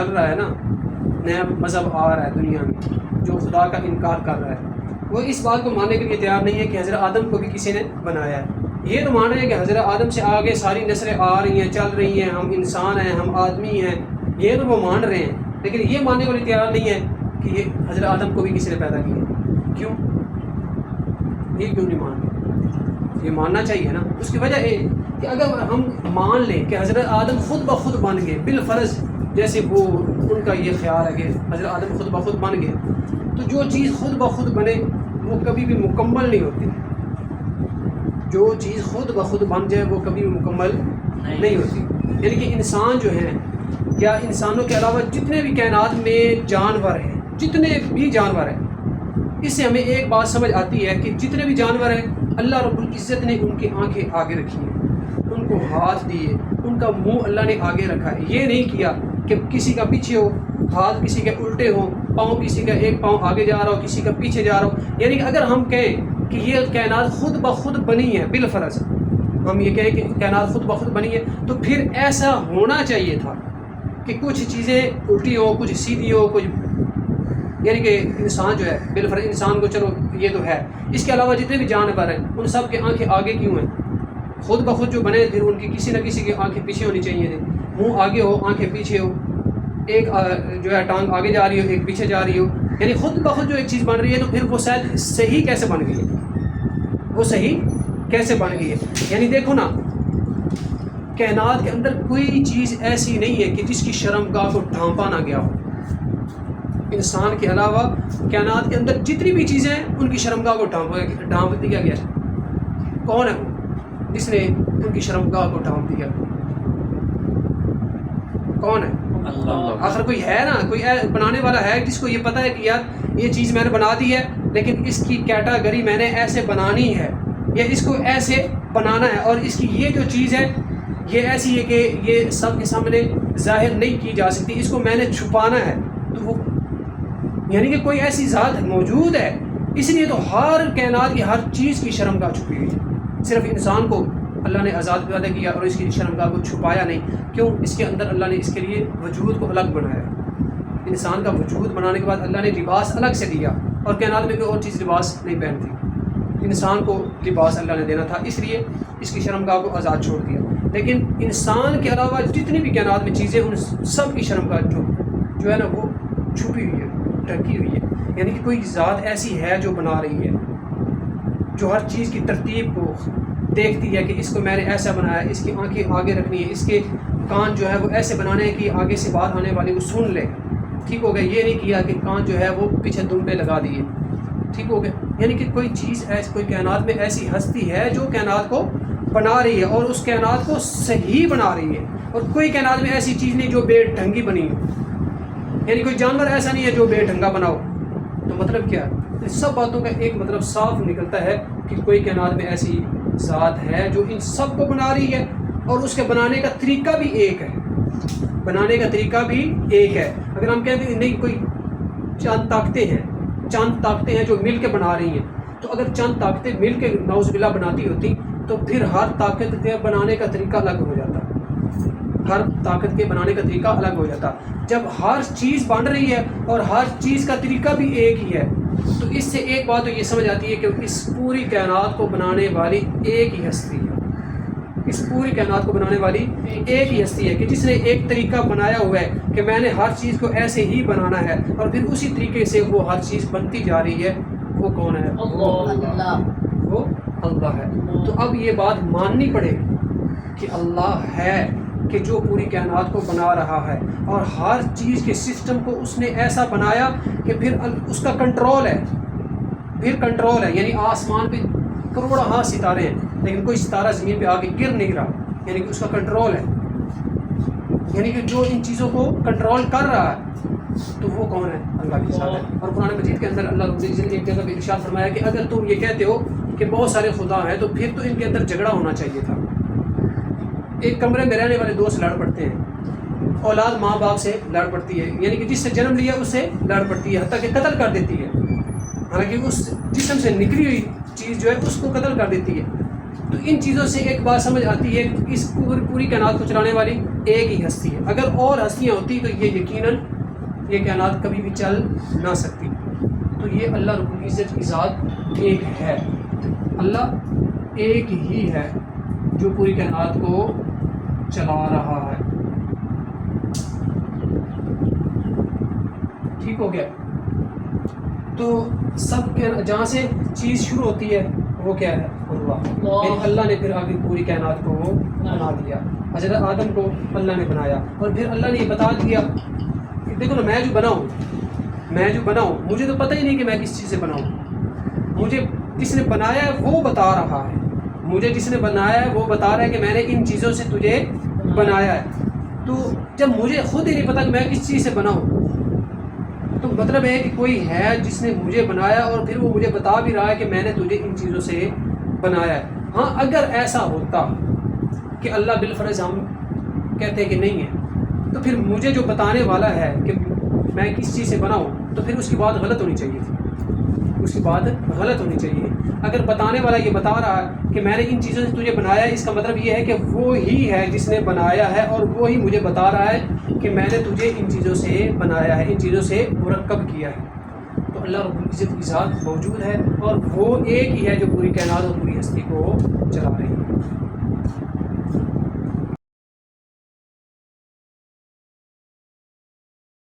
چل رہا ہے نا، نیا مذہب آ رہا ہے دنیا میں جو خدا کا انکار کر رہا ہے، وہ اس بات کو ماننے کے لیے تیار نہیں ہے کہ حضرت آدم کو بھی کسی نے بنایا ہے۔ یہ تو مان رہے ہیں کہ حضرت آدم سے آگے ساری نسلیں آ رہی ہیں، چل رہی ہیں، ہم انسان ہیں، ہم آدمی ہیں، یہ تو وہ مان رہے ہیں، لیکن یہ ماننے کے لیے تیار نہیں ہے کہ یہ حضرت آدم کو بھی کسی نے پیدا کیا۔ کیوں؟ یہ کیوں نہیں مان رہے؟ یہ ماننا چاہیے نا۔ اس کی وجہ یہ کہ اگر ہم مان لیں کہ حضرت آدم خود بخود بن گئے بالفرض، جیسے وہ ان کا یہ خیال ہے کہ حضرت آدم خود بخود بن گئے، تو جو چیز خود بخود بنے وہ کبھی بھی مکمل نہیں ہوتی۔ جو چیز خود بخود بن جائے وہ کبھی بھی مکمل نہیں ہوتی۔ یعنی کہ انسان جو ہیں، یا انسانوں کے علاوہ جتنے بھی کائنات میں جانور ہیں، جتنے بھی جانور ہیں، اس سے ہمیں ایک بات سمجھ آتی ہے کہ جتنے بھی جانور ہیں اللہ رب العزت نے ان کی آنکھیں آگے رکھی ہیں، ان کو ہاتھ دیے، ان کا منہ اللہ نے آگے رکھا ہے۔ یہ نہیں کیا کہ کسی کا پیچھے ہو، ہاتھ کسی کے الٹے ہوں، پاؤں کسی کا ایک پاؤں آگے جا رہا ہو، کسی کا پیچھے جا رہا ہو۔ یعنی کہ اگر ہم کہیں کہ یہ کائنات خود بخود بنی ہے، بالفرض ہم یہ کہیں کہ کائنات خود بخود بنی ہے، تو پھر ایسا ہونا چاہیے تھا کہ کچھ چیزیں الٹی ہو، کچھ سیدھی ہو، کچھ، یعنی کہ انسان جو ہے بالفرض انسان کو چلو یہ تو ہے، اس کے علاوہ جتنے بھی جانور ہیں ان سب کے آنکھیں آگے کیوں ہیں؟ خود بخود جو بنے پھر ان کی کسی نہ کسی کی آنکھیں پیچھے ہونی چاہیے تھیں، منہ آگے ہو، آنکھیں پیچھے ہو، ایک جو ہے ٹانگ آگے جا رہی ہو، ایک پیچھے جا رہی ہو، یعنی خود بخود جو ایک چیز بن رہی ہے، تو پھر وہ شاید صحیح کیسے بن گئی ہے؟ وہ صحیح کیسے بن گئی ہے؟ یعنی دیکھو نا، کائنات کے اندر کوئی چیز ایسی نہیں ہے کہ جس کی شرمگاہ کو ڈھانپا نہ گیا ہو۔ انسان کے علاوہ کائنات کے اندر جتنی بھی چیزیں ہیں ان کی شرمگاہ کو ڈھانپ دیا گیا ہے۔ کون ہے وہ جس نے ان کی شرمگاہ کو ڈھانپ دیا؟ کون ہے؟ اللہ۔ آخر کوئی ہے نا، کوئی بنانے والا ہے جس کو یہ پتہ ہے کہ یار یہ چیز میں نے بنا دی ہے، لیکن اس کی کیٹاگری میں نے ایسے بنانی ہے، یا اس کو ایسے بنانا ہے، اور اس کی یہ جو چیز ہے یہ ایسی ہے کہ یہ سب کے سامنے ظاہر نہیں کی جا سکتی، اس کو میں نے چھپانا ہے۔ تو وہ یعنی کہ کوئی ایسی ذات موجود ہے، اس لیے تو ہر کائنات کی ہر چیز کی شرمگاہ چھپی ہوئی ہے۔ صرف انسان کو اللہ نے آزاد پیدا کیا اور اس کی شرمگاہ کو چھپایا نہیں۔ کیوں؟ اس کے اندر اللہ نے اس کے لیے وجود کو الگ بنایا۔ انسان کا وجود بنانے کے بعد اللہ نے لباس الگ سے دیا، اور کائنات میں کوئی اور چیز لباس نہیں پہنتی۔ انسان کو لباس اللہ نے دینا تھا، اس لیے اس کی شرمگاہ کو آزاد چھوڑ دیا۔ لیکن انسان کے علاوہ جتنی بھی کائنات میں چیزیں، ان سب کی شرمگاہ جو ہے نا وہ چھپی ہوئی ہے، ڈھکی ہوئی ہے۔ یعنی کہ کوئی ذات ایسی ہے جو بنا رہی ہے، جو ہر چیز کی ترتیب کو دیکھتی ہے کہ اس کو میں نے ایسا بنایا، اس کی آنکھیں آگے رکھنی ہے، اس کے کان جو ہے وہ ایسے بنانے ہیں کہ آگے سے بات آنے والی وہ سن لے۔ ٹھیک ہو گیا؟ یہ نہیں کیا کہ کان جو ہے وہ پیچھے دم پہ لگا دیے۔ ٹھیک ہو گیا؟ یعنی کہ کوئی چیز ایسی، کوئی کائنات میں ایسی ہستی ہے جو کائنات کو بنا رہی ہے، اور اس کائنات کو صحیح بنا رہی ہے، اور کوئی کائنات میں ایسی چیز نہیں جو بے ڈھنگی بنی ہو۔ یعنی کوئی جانور ایسا نہیں ہے جو بے ڈھنگا بنا ہو۔ تو مطلب کیا ہے؟ ان سب باتوں کا ایک مطلب صاف نکلتا ہے کہ کوئی کائنات میں ایسی ذات ہے جو ان سب کو بنا رہی ہے، اور اس کے بنانے کا طریقہ بھی ایک ہے۔ بنانے کا طریقہ بھی ایک ہے۔ اگر ہم کہتے ہیں نہیں کوئی چند طاقتیں ہیں جو مل کے بنا رہی ہیں، تو اگر چند طاقتیں مل کے نعوذ باللہ بناتی ہوتی تو پھر ہر طاقت کے بنانے کا طریقہ الگ ہو جاتا۔ ہر طاقت کے بنانے کا طریقہ الگ ہو جاتا۔ جب ہر چیز بن رہی ہے اور ہر چیز کا طریقہ بھی ایک ہی ہے، تو اس سے ایک بات تو یہ سمجھ آتی ہے کہ اس پوری کائنات کو بنانے والی ایک ہی ہستی ہے۔ اس پوری کائنات کو بنانے والی ایک ہی ہستی ہے کہ جس نے ایک طریقہ بنایا ہوا ہے کہ میں نے ہر چیز کو ایسے ہی بنانا ہے، اور پھر اسی طریقے سے وہ ہر چیز بنتی جا رہی ہے۔ وہ کون ہے؟ اللہ۔ وہ اللہ ہے۔ تو اب یہ بات ماننی پڑے کہ اللہ ہے، کہ جو پوری کائنات کو بنا رہا ہے، اور ہر چیز کے سسٹم کو اس نے ایسا بنایا کہ پھر اس کا کنٹرول ہے۔ پھر کنٹرول ہے، یعنی آسمان پہ کروڑوں ہاں ستارے ہیں، لیکن کوئی ستارہ زمین پہ آ کے گر نہیں رہا، یعنی کہ اس کا کنٹرول ہے۔ یعنی کہ جو ان چیزوں کو کنٹرول کر رہا ہے، تو وہ کون ہے؟ اللہ کی ذات ہے۔ اور قرآن مجید کے اندر اللہ رب العزت نے ایک جگہ پہ ارشاد فرمایا کہ اگر تم یہ کہتے ہو کہ بہت سارے خدا ہیں، تو پھر تو ان کے اندر جھگڑا ہونا چاہیے تھا۔ ایک کمرے میں رہنے والے دوست لڑ پڑتے ہیں، اولاد ماں باپ سے لڑ پڑتی ہے، یعنی کہ جس سے جنم لیا اس سے لڑ پڑتی ہے، حتیٰ کہ قتل کر دیتی ہے، حالانکہ اس جسم سے نکلی ہوئی چیز جو ہے اس کو قتل کر دیتی ہے۔ تو ان چیزوں سے ایک بات سمجھ آتی ہے کہ اس پوری کائنات کو چلانے والی ایک ہی ہستی ہے. اگر اور ہستیاں ہوتی تو یہ یقیناً یہ کائنات کبھی بھی چل نہ سکتی. تو یہ اللہ رب العزت کی ذات ایک ہے. اللہ ایک ہی ہے جو پوری کائنات کو چلا رہا ہے. ٹھیک ہو گیا. تو سب کے جہاں سے چیز شروع ہوتی ہے وہ کیا ہے؟ اللہ. اللہ نے پھر آگے پوری کائنات کو بنا دیا. حضرت آدم کو اللہ نے بنایا اور پھر اللہ نے یہ بتا دیا کہ دیکھو نا میں جو بناؤں مجھے تو پتہ ہی نہیں کہ میں کس چیز سے بناؤں. مجھے جس نے بنایا ہے وہ بتا رہا ہے. مجھے جس نے بنایا ہے وہ بتا رہا ہے کہ میں نے ان چیزوں سے تجھے بنایا ہے. تو جب مجھے خود ہی نہیں پتا کہ میں کس چیز سے بناؤں تو مطلب ہے کہ کوئی ہے جس نے مجھے بنایا اور پھر وہ مجھے بتا بھی رہا ہے کہ میں نے تجھے ان چیزوں سے بنایا ہے. ہاں اگر ایسا ہوتا کہ اللہ بالفرض ہم کہتے ہیں کہ نہیں ہے تو پھر مجھے جو بتانے والا ہے کہ میں کس چیز سے بناؤں تو پھر اس کی بات غلط ہونی چاہیے تھی. اس کی بات غلط ہونی چاہیے. اگر بتانے والا یہ بتا رہا ہے کہ میں نے ان چیزوں سے تجھے بنایا ہے اس کا مطلب یہ ہے کہ وہ ہی ہے جس نے بنایا ہے اور وہی مجھے بتا رہا ہے کہ میں نے تجھے ان چیزوں سے بنایا ہے, ان چیزوں سے مرکب کیا ہے. تو اللہ رب العزت کی ذات موجود ہے اور وہ ایک ہی ہے جو پوری کائنات اور پوری ہستی کو چلا رہی ہے.